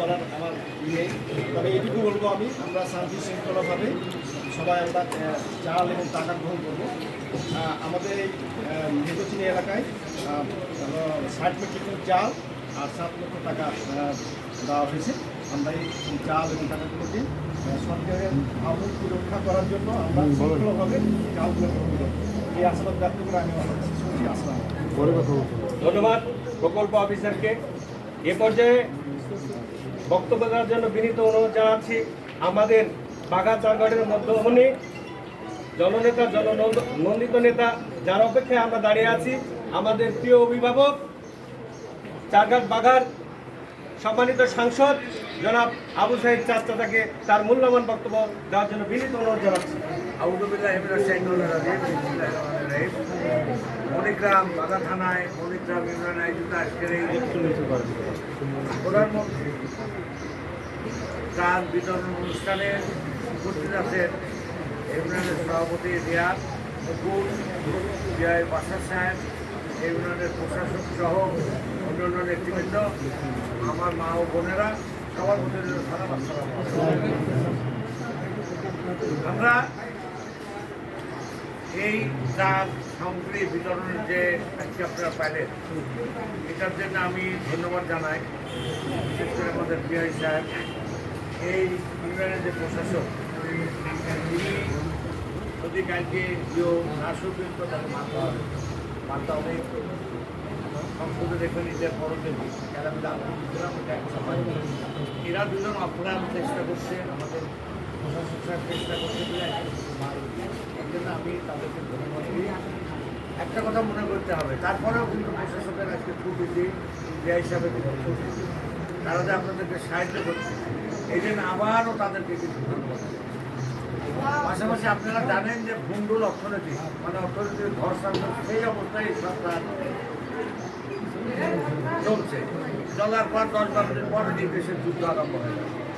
বলার আমার নেই, তবে এটুকু বলবো আমরা শান্তি শৃঙ্খলাভাবে সবাই আমরা চাল এবং টাকা গ্রহণ করবো। আমাদের এই নির্বাচনী এলাকায় 60 মেট্রিক টন চাল আর 7 লক্ষ টাকা দেওয়া হয়েছে। আমরা এই চাল এবং টাকাগুলোকে সরকারের ভাবমূর্তি রক্ষা করার জন্য আমরা শৃঙ্খলাভাবে চালগুলো গ্রহণ করবো। এই আশাবাদ ব্যক্ত করে আমি শুনছি। আসলাম, ধন্যবাদ প্রকল্প অফিসারকে। এ পর্যায়ে বক্তব্য দেওয়ার জন্য বিনীত অনুরোধ জানাচ্ছি আমাদের বাঘা চারঘাটের মধ্যমণি জননেতা জননন্দিত নেতা যার অপেক্ষায় আমরা দাঁড়িয়ে আছি, আমাদের প্রিয় অভিভাবক চারঘাট বাঘার সম্মানিত সাংসদ জনাব আবু সাইদ চাচাকে তার মূল্যবান বক্তব্য দেওয়ার জন্য বিনীত অনুরোধ জানাচ্ছি। মণিগ্রাম বাঘা থানায় মণিগ্রাম ইউনিয়ন আয়োজিত আজকের এই প্রধানমন্ত্রী ত্রাণ বিতরণ অনুষ্ঠানে উপস্থিত আছেন ইউনিয়নের সভাপতি রিয়াদ মুকুল, বিআই বাসার সাহেব, ইউনিয়নের প্রশাসক সহ অন্যান্য নেতৃবৃন্দ, আমার মা ও বোনেরা, সবার মধ্যে আমরা এই ত্রাণ সামগ্রী বিতরণের যে আজকে আপনারা পাইলেন, এটার জন্য আমি ধন্যবাদ জানাই বিশেষ করে আমাদের বিআই সাহেব, এই ইউনিয়নের যে প্রশাসক, তিনি যদি কালকে কেউ না শুনবেন তো তাকে মানতে অনেক সংসদে দেখবেন নিজের বড়দের এরা দুজন আপ্রাণ চেষ্টা করছে, আমাদের প্রশাসক সাহেব চেষ্টা করছে বলে এর জন্য আমি তাদেরকে ধন্যবাদ দিই। একটা কথা মনে করতে হবে, তারপরেও কিন্তু প্রশাসকের আজকে খুব বেশি বিআই হিসাবে তারা যে আপনাদেরকে সাহায্য করছে, এই জন্য আবারও তাদেরকে কিন্তু ধন্যবাদ। পাশাপাশি আপনারা জানেন যে ভুন্ডুল অর্থনীতি, মানে অর্থনীতির ধর্ষণ, সেই অবস্থায় সরকার চলছে। চলার পর 10-12 দিন পর এই দেশের যুদ্ধ আরম্ভ হয়ে যাবে।